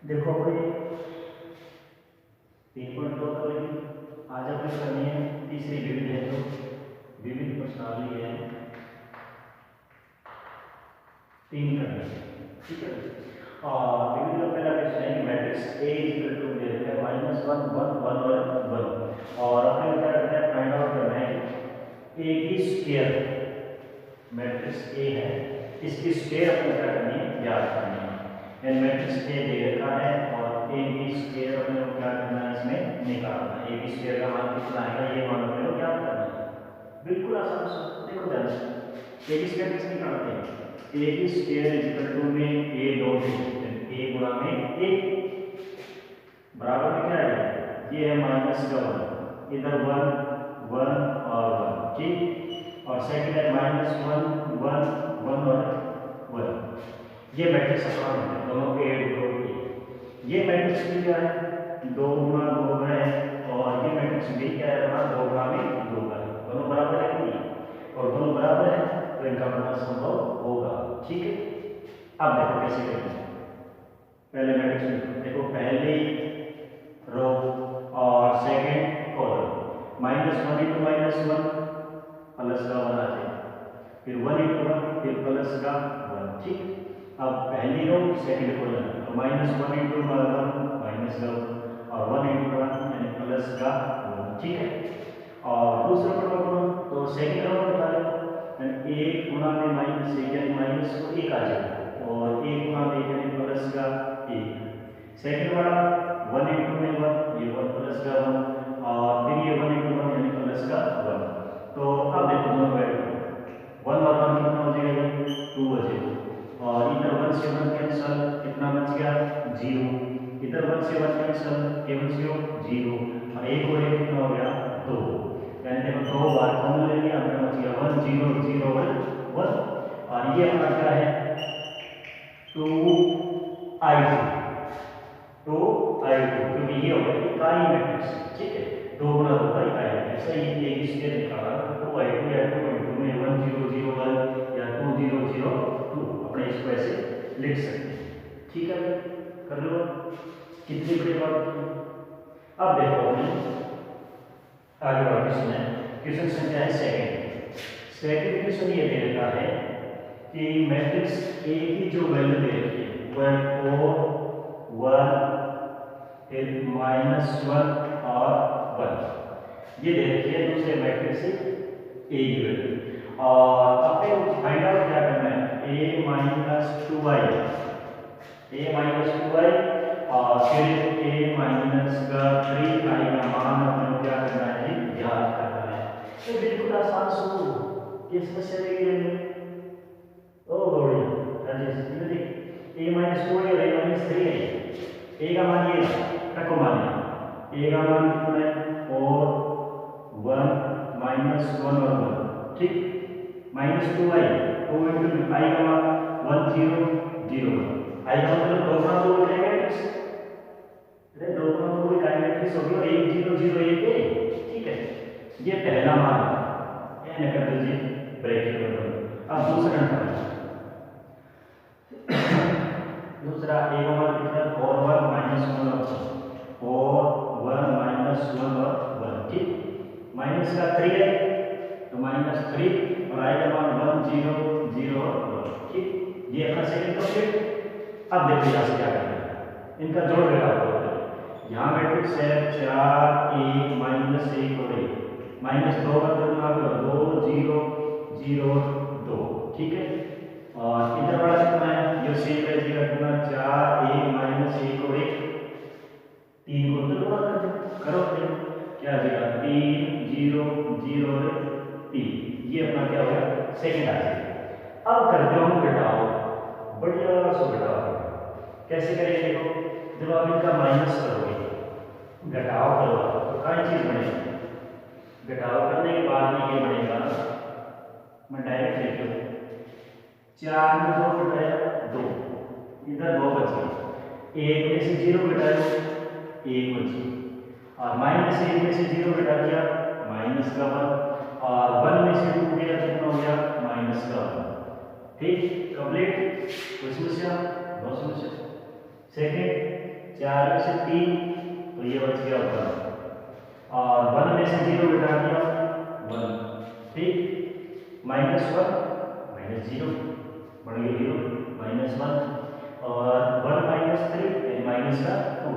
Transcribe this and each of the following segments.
देखो अपने 3.2 कर लेंगे। आज अपने करनी है तीसरी विविध है जो विविध प्रश्नावली है 3 करनी है, ठीक है। और विविध का पहला प्रश्न है कि मैट्रिक्स ए इक्वल टू दे रखा है -1 1 1 और 1 और अपने क्या करना है फाइंड आउट करना है ए की स्क्वायर। मैट्रिक्स ए है इसकी स्क्वायर अपने क्या करनी है ज्ञात करनी है। एंड मैट्रिक्स ए दे रखा है और ए बी स्क्वायर अपने को क्या करना है इसमें निकालना है। ए बी स्क्वायर का मान कितना आएगा ये मान अपने को ज्ञात करना है। बिल्कुल आसान से देखो ध्यान से ए बी स्क्वायर किससे निकालते हैं। A B square equal to में ए डॉट ए गुणा में ए बराबर में क्या है ये है माइनस का 1 इधर 1 1 और 1 ठीक और सेकंड है -1 1 1 और 1। ये मैट्रिक्स समान है दोनों के ये मैट्रिक्स भी क्या है 2 गुणा 2 है और ये मैट्रिक्स भी क्या है अपना 2 गुणा में 2 है। दोनों बराबर है कि और दोनों बराबर है तो इनका बनना संभव होगा, ठीक है। अब देखो कैसे करेंगे। पहले मैट्रिक्स देखो पहली रो और सेकंड कॉलम -1 × -1 प्लस का 1 आ जाएगा फिर 1 × 1 फिर प्लस का 1, ठीक। अब पहली रो सेकंड कॉलम तो -1 × 1 माइनस का 1 और 1 × 1 यानी प्लस का 1, ठीक है। और दूसरा कॉलम तो सेकंड रो में बता रहे 1 गुणा में -1 यानी माइनस को 1 आ जाएगा और 1 गुणा में 1 यानी प्लस का 1। सेकंड वाला 1 × 1 ये 1 प्लस का 1 और फिर ये 1 × 1 यानी प्लस का 1। तो अब देखो दोनों वैल्यू 1 और 1 कितना हो जाएगा 2 हो जाएगा और इधर 1 से 1 कैंसिल कितना बच गया 0 इधर 1 से 1 कैंसिल केवल 0 और 1 और 1 कितना हो गया 2 यानी देखो 2 बार कॉमन ले लिया हमें बच गया 1 0 0 1 और ये अपना क्या है 2i2 क्योंकि ये हो गया इकाई मैट्रिक्स, ठीक है। 2 गुणा 2 का इकाई मैट्रिक्स है ये इसके निकाला 2i2 या 2 में 1 0 0 1 या 2 0 0 2 अपने इसको ऐसे लिख सकते हैं, ठीक है। कर लो कितनी बड़ी बात की। अब देखो आगे वाला क्वेश्चन है क्वेश्चन संख्या है सेकंड क्वेश्चन ये दे रखा है कि मैट्रिक्स ए की जो वैल्यू दे रखी है वो है 4 1 फिर -1 और 1 ये दे रखी है दूसरे मैट्रिक्स से ए की वैल्यू और अपने फाइंड आउट क्या करना है a - 2i और फिर a - 3i का मान अपने क्या करना है ज्ञात करना है। तो बिल्कुल आसान सो ये समस्या देगी हमने ओ बढ़िया राजेश ये देख a - 2i और a - 3i a का मान ये रखो मान a का मान कितना है 4 1 -1 और 1, ठीक। -2i 2 × i का मान 1 0 0 1 i का मतलब 2 गुणा 2 हो जाएगा मैट्रिक्स अरे 2 गुणा 2 इकाई मैट्रिक्स होगी और 1 0 0 1 है, ठीक है। ये पहला मान है न कर दीजिए ब्रैकेट में। अब दूसरा दूसरा a का मान कितना 4 1 -1 और 1 और 1, ठीक। माइनस का 3 है तो -3 और i का मान 1 0 0 1, ठीक। ये अपना सेकंड कंप्लीट। अब देखो यहाँ से क्या करना है इनका जोड़ घटाव होगा। यहाँ मैट्रिक्स है 4 1 -1 और 1 -2 का गुणा करो 2 0 0 2, ठीक है। और इधर वाला कितना है ये सेम रहेगा गुणा 4 1 -1 और 1 3 को तो गुणा कर दो करो क्या आ जाएगा 3 0 0 और 3 ये अपना क्या हो गया सेकंड आ जाएगा। अब करते हो घटाओ बढ़िया सो घटाओ कैसे करेंगे देखो जब आप इनका माइनस करोगे घटाओ करो तो कई चीज बनेगी। घटाओ करने के बाद में ये बनेगा मैं डायरेक्ट लिख लूँ 4 में 2 घटाया 2 इधर 2 बच गए 1 में से 0 घटाया 1 बच गया और -1 में से 0 घटा दिया माइनस का 1 और 1 में से 2 गया कितना हो गया -1, ठीक। कंप्लीट। कोई समस्या? नो समस्या। सेकेंड 4 में से 3 तो ये बच गया 1 और 1 में से 0 घटा दिया 1 ठीक -1 -0 बन गया 0 -1 और 1 - 3 माइनस का 2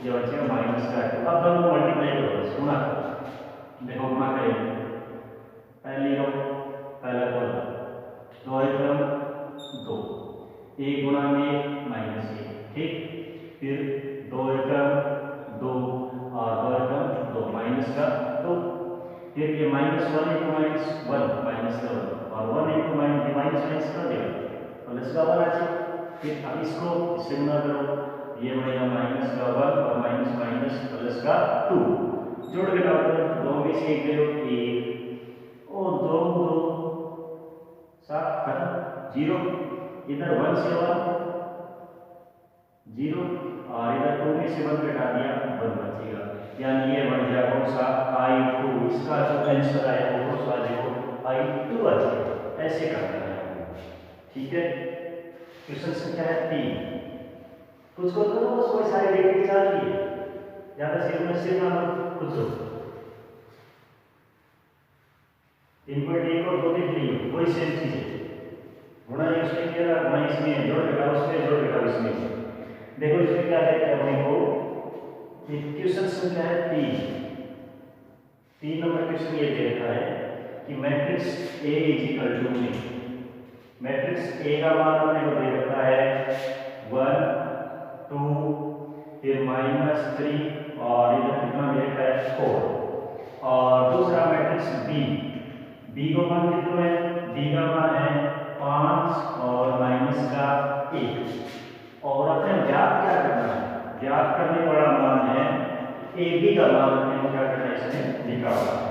ये बच गया -2। अब दोनों को मल्टीप्लाई करो सुना देखो गुणा करेंगे पहले लो पहला कॉलम 2 एकम 2 1 गुणा में -1 ठीक फिर 2 एकम 2 और 2 एकम 2 माइनस का 2 फिर ये -1 × -1 माइनस का 1 और 1 × माइनस कर दिया प्लस का 1 आ फिर अब इसको इससे गुणा करो ये बनेगा माइनस का 1 और माइनस माइनस प्लस का 2 जोड़ के डालो 2 में से 1 गयो 1 और 2 2 7 खत्म 0 इधर 1 से 1 0 और इधर 2 में से 1 घटा दिया 1 बचेगा यानी ये बन गया कौन सा I2 इसका जो आंसर आया वो कौन सा देखो I2 बचेगा ऐसे करना है ठीक है। क्वेश्चन संख्या है 3 कुछ को तो बस कोई सारी रेटिंग चल रही है ज्यादा सिर्फ ना कुछ 3.1 और 2 नहीं कोई सेम चीज है गुणा इसमें किया गुणा इसमें जोड़ घटाओ उसमें जोड़ घटाओ इसमें देखो इसमें क्या है अपने को क्वेश्चन संख्या है 3 नंबर क्वेश्चन ये दे रखा है कि मैट्रिक्स A = मैट्रिक्स A का मान अपने को दे रखा है 1 2 फिर -3 और इधर कितना दे रखा है 4 और दूसरा मैट्रिक्स B का मान कितना है B का मान है 5 और माइनस का 1 और अपने ज्ञात क्या करना है ज्ञात करने वाला मान है AB का मान अपने को क्या करना है इसमें लिखा हुआ है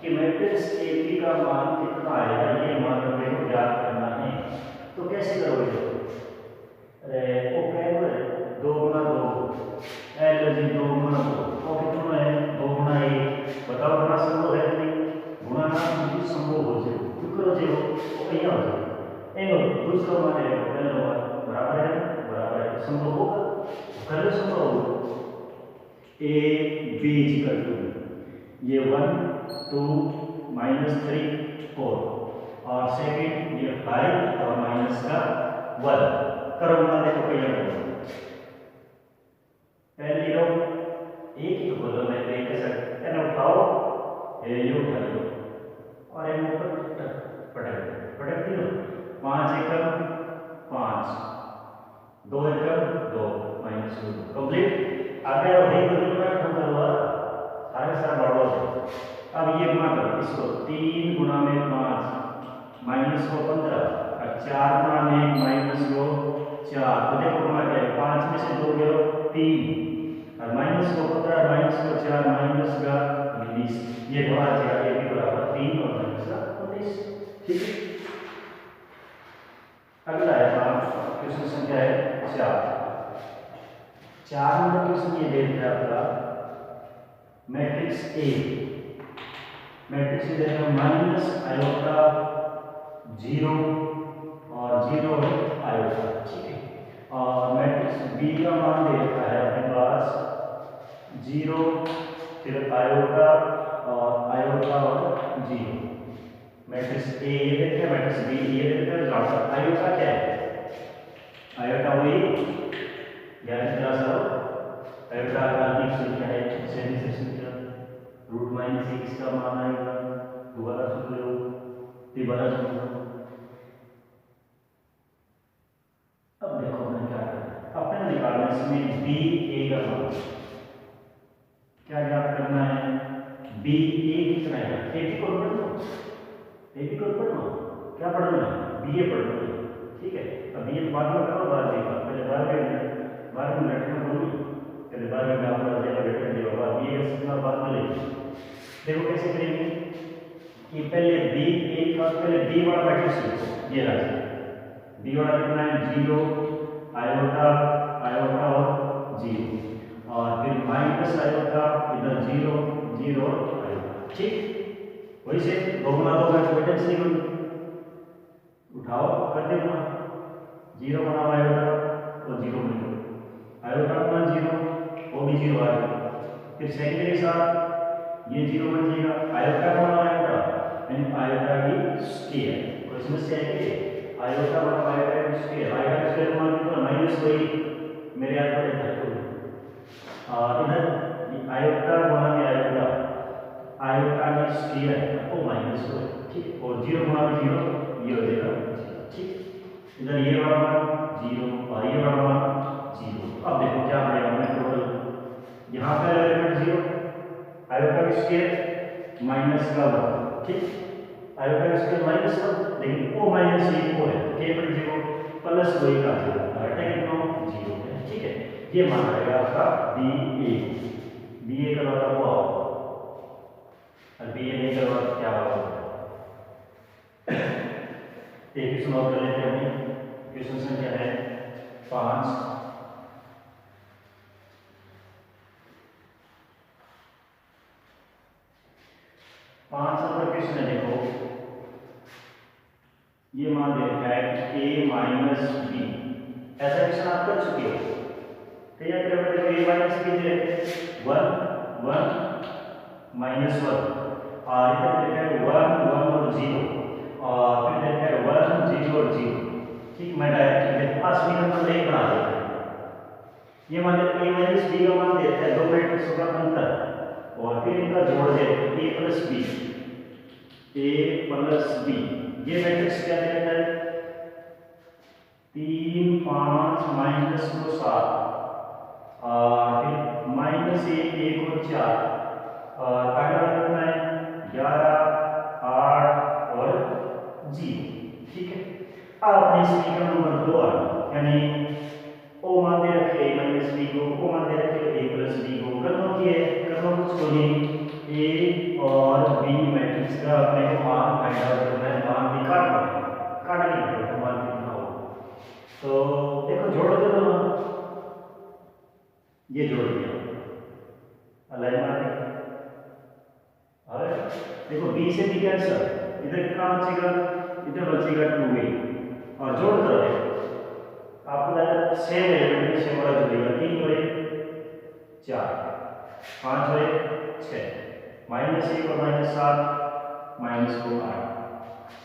कि मैट्रिक्स AB का मान कितना आएगा ये मान अपने को ज्ञात करना है तो कैसे करोगे अरे वो क्या है 2 × 2 एलजी 2 × 2 और कितना है 2 × 1 बताओ बड़ा संभव है नहीं गुणा ना कुछ संभव हो जाए टुकड़ो जो वो कहीं हो जाए एनो दूसरा मान है पहला मान बराबर है संभव होगा कर लो संभव होगा A B = ये 1 2 -3 4 और सेकंड ये 5 और माइनस का 1 करो ना देखो कहीं पहली रो एक ही बोलो मैं एक के साथ एन उठाओ ये यू उठा लो और एन ऊपर पटक दियो 5 एकम 5 2 एकम 2 -2 कंप्लीट आगे और एक बदलना हम करवा सारे सारे बढ़ो अब ये गुणा करो इसको 3 × 5 माइनस को 15 और 4 × 1 माइनस को 4 तो देखो गुणा क्या है 5 में से 2 गयो 3 और माइनस को 15 माइनस को 4 माइनस का 20 ये गुणा किया ये भी बराबर 3 और माइनस का 19 ठीक है। अगला है क्वेश्चन संख्या है 4 नंबर क्वेश्चन ये दे दिया आपका मैट्रिक्स A मैट्रिक्स दे रहा माइनस आयोटा 0 और 0 आयोटा ठीक है और मैट्रिक्स B का मान दे रखा है अपने पास 0 फिर आयोटा और 0 मैट्रिक्स A ये देखते हैं मैट्रिक्स B ये देखते हैं आयोटा क्या है आयोटा वही याद करा सर आयोटा का अधिक संख्या है सेमी संख्या √-1 का मान आएगा दोबारा सुन लो तिबारा सुन लो अब देखो मैं क्या करना अपने निकालना इसमें BA का मान क्या याद करना है BA कितना है AB को पढ़ना क्या पढ़ना है BA पढ़ना है ठीक है अब BA बाद में करो बाद में पहले बाद में रटना बोलिए पहले बाद में आप लोग जगह रटना दिया बाद BA का सीखना बाद में लेंगे देखो कैसे करेंगे कि पहले BA का पहले B वाला मैट्रिक्स लिखो ये रहा B वाला कितना है 0 आयोटा और 0 और फिर माइनस आयोटा इधर 0 0 आयोटा ठीक वही से 2 × 2 मैथमेटिक्स लिखो उठाओ कर दे 0 × आयोटा तो 0 लिखो ये 0 बन जाएगा, आयोटा बना आयोटा यानी आयोटा की स्क्वायर। कोई समस्या है कि आयोटा बना आयोटा की स्क्वायर, आयोटा की स्क्वायर मान लो माइनस वही मेरे याद पड़े था तो इधर आयोटा गुणा में आयोटा, आयोटा की स्क्वायर तो माइनस हो, ठीक, और 0 गुणा में 0 ये हो जाएगा, ठीक। इधर ये वाला 0 और ये वाला 0। अब देखो क्या बनेगा हमें टोटल, यहाँ पे एलिमेंट 0, आयोटा की स्क्वायर माइनस का 1, ठीक, आयोटा की स्क्वायर माइनस 1, लेकिन ओ माइनस 1 को है के पर 0 प्लस वही का 0, आयोटा कितना 0 है, ठीक है। ये मान रहेगा आपका BA करवाता हुआ, और BA नहीं करवा तो क्या होगा। एक क्वेश्चन और कर लेते हैं, क्वेश्चन संख्या है 5। 5 नंबर क्वेश्चन है, देखो ये मान दे रखा है a माइनस बी, ऐसा क्वेश्चन आप कर चुके हो, ठीक है। a माइनस बी दे 1 1 माइनस 1, और इधर देखा है 1 1 और 0, और फिर देखा है 1 0 और 0, ठीक। मैं डायरेक्ट समीकरण नंबर 1 बना देता हूं। ये मान लेते a माइनस बी का मान देता है दो मैट्रिक्स का अंतर, और फिर इनका जोड़ देते हैं a प्लस बी। ये मैट्रिक्स क्या देता है 3 5 माइनस 2 7, फिर माइनस 1 1 और 4, और आगे कितना है 11 8 और 0, ठीक है। अब अपने समीकरण नंबर 2 यानी ओ मान दे रखे a माइनस बी को, ओ मान दे रखे a प्लस बी को, करना कुछ को नहीं a और b मैट्रिक्स का अपने को मान फाइंड आउट करना है, मान निकालना है, काटने की तो मान कितना हो। तो देखो जोड़ दो दोनों, ये जोड़ दिया अलाइन मार, और देखो b से b कैंसिल, इधर कितना बचेगा, इधर बचेगा 2a, और जोड़ दो आपको सेम एलिमेंट से वाला जुड़ेगा, 3 बड़े 4 5 बड़े 6, माइनस 1 और माइनस 7 माइनस 4 8,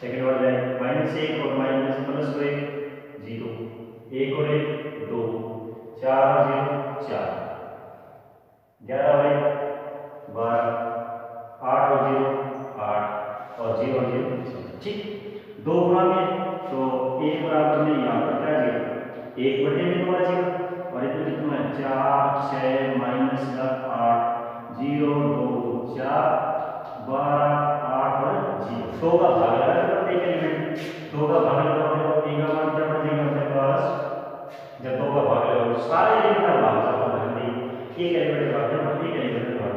सेकेंड वाला जाए माइनस 1 और माइनस प्लस 2 0, 1 और 1 2, 4 और 0 4, 11 और 1 12, 8 और 0 8, और 0 और 0 ठीक। दो गुणा में तो एक बराबर में यहाँ पर क्या है 1 बटे में 2 आ जाएगा, और इधर कितना है 4 6 माइनस 8 0 2 4 12 8 और 0, 2 का भाग लगा प्रत्येक एलिमेंट, 2 का भाग लगा तो a का मान क्या बन जाएगा अपने पास, जब 2 का भाग लगा सारे एलिमेंट का भाग जाता है, एक एलिमेंट का भाग प्रत्येक एलिमेंट का भाग,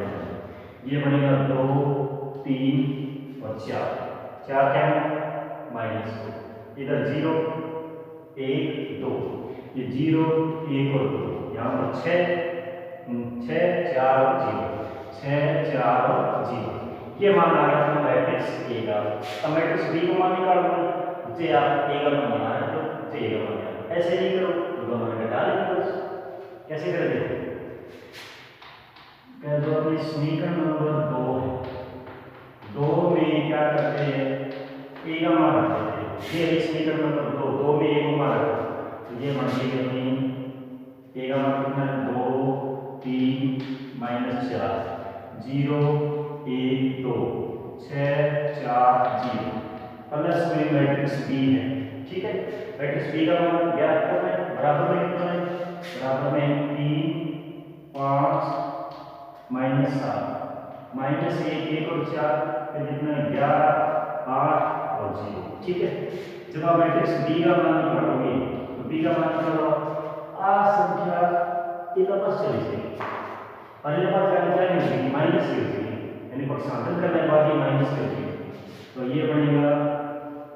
ये बनेगा 2 3 और 4 क्या है माइनस 2, इधर 0 1 2, ये 0 1 और 2, यहाँ पर 6 4 और 0 6 4 और 0, ये मान आ गया था मैट्रिक्स A का। अब मैट्रिक्स B को मान निकालना है, जे आप A का मान निकालना है तो जे का मान निकालना, ऐसे नहीं करो दोनों में घटा लेंगे बस। कैसे करेंगे, कह दो अपनी समीकरण नंबर 2 में क्या करते हैं A का मान रखते हैं, ये है समीकरण नंबर 2 में A को मान रखते हैं, तो ये मान लीजिए अपनी A का मान कितना है 2 3 माइनस 4 0 1 2 6 4 0 प्लस में मैट्रिक्स B है, ठीक है। मैट्रिक्स B का मान ज्ञात करना है, बराबर में कितना है, बराबर में 3 5 माइनस 7 माइनस 1 1 और 4, फिर कितना है 11 8 और 0, ठीक है। जब आप मैट्रिक्स B का मान निकालोगे तो B का मान निकालो आ संख्या इनका पास चली जाएगी, और इनके पास क्या जाएगी माइनस की होगी, यानी पक्षांतर करने के बाद ये माइनस की होगी, तो ये बनेगा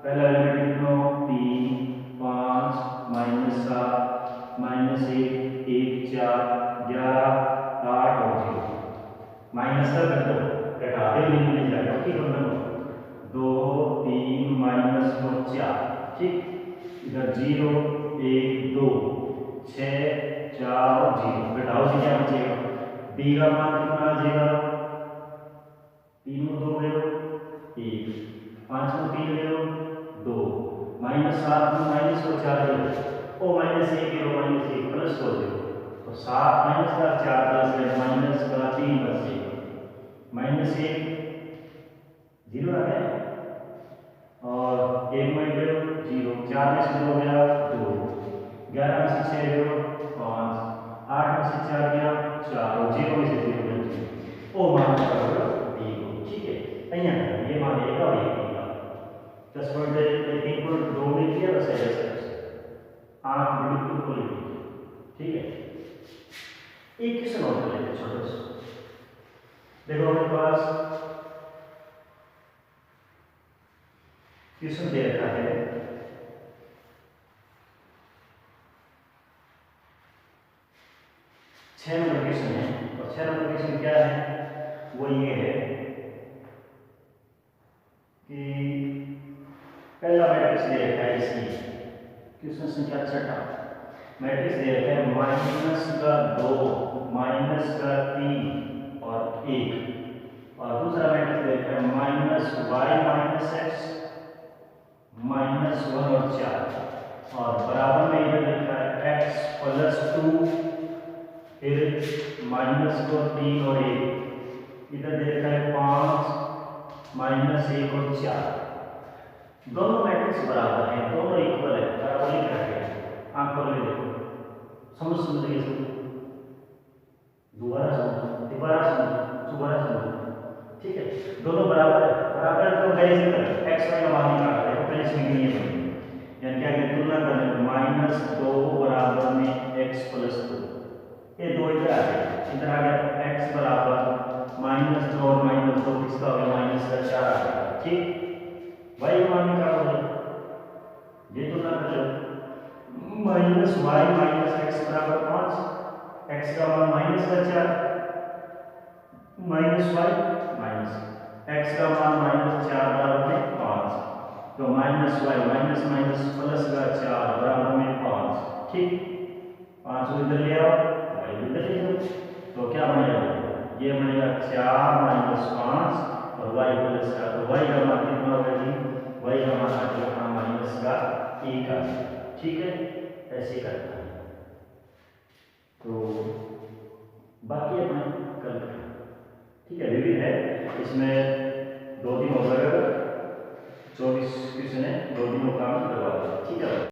पहला एलिमेंट कितना 3 5 माइनस 7 माइनस 1 1 4 11 8 और 0, माइनस का कर दो घटा दे नहीं जाएगा, ठीक है 2 3 माइनस 4 ठीक, इधर 0 1 2 6 4 और 0 घटाओ से क्या बचेगा, b का मान कितना आ जाएगा 3 में 2 गए 1, 5 में 3 गए 2, -7 में माइनस को 4 गए ओ -1 गए -1 प्लस को दे तो 7 माइनस का 4 प्लस है माइनस का 3 बच जाएगा -1 0 आ गया और 1 में गए 0, 4 में से 2 गया 2, 11 में से 6 गया 5, 8 में से 4 गया 4 और 0 में से 0 गया 0 ओ मान का ठीक है અહીંયા ये मान लेगा और ये लेगा 10.2 में किया बस ऐसे 8 बिल्कुल खोल ठीक है। एक क्वेश्चन और कर लेते छोटा सा देखो हमारे पास क्वेश्चन दे रखा है 6 नंबर क्वेश्चन है और 6 नंबर क्वेश्चन क्या है वो ये है कि पहला मैट्रिक्स दे रखा है इसलिए क्वेश्चन संख्या 6 मैट्रिक्स दे रखा है माइनस का 2 माइनस का 3 और 1 और दूसरा मैट्रिक्स दे रखा है माइनस वाई माइनस एक्स -1 और 4 और बराबर में इधर लिखा है x प्लस 2 फिर -2 3 और 1 इधर दे रखा है 5 -1 और 4 दोनों मैट्रिक्स बराबर हैं दोनों इक्वल है बराबर लिख रखे हैं आंख खोल के देखो समझ ये दोबारा समझो ठीक है दोनों बराबर है तो पहले से x y का मान निकाल रहे हो पहले से नहीं है यानी क्या कि तुलना करने पर -2 बराबर में x प्लस 2 ये दो इधर आ गया x बराबर -2 और -2 किसका हो गया -4 आ गया ठीक y का मान निकालो ये तुलना कर लो -y -x बराबर 5 x का मान -4 -y x का मान -4 बराबर में 5 तो -y माइनस प्लस का 4 बराबर में 5 ठीक 5 इधर ले आओ y इधर ले जाओ तो क्या बनेगा ये बनेगा 4 - 5 और y प्लस का तो y का मान कितना होगा जी y का मान आ गया माइनस का 1 आ गया ठीक है ऐसे करना है तो बाकी अपने कल ठीक है रिवीजन है इसमें 2 दिन हो गए 24 क्वेश्चन है 2 दिन काम करवा ठीक है।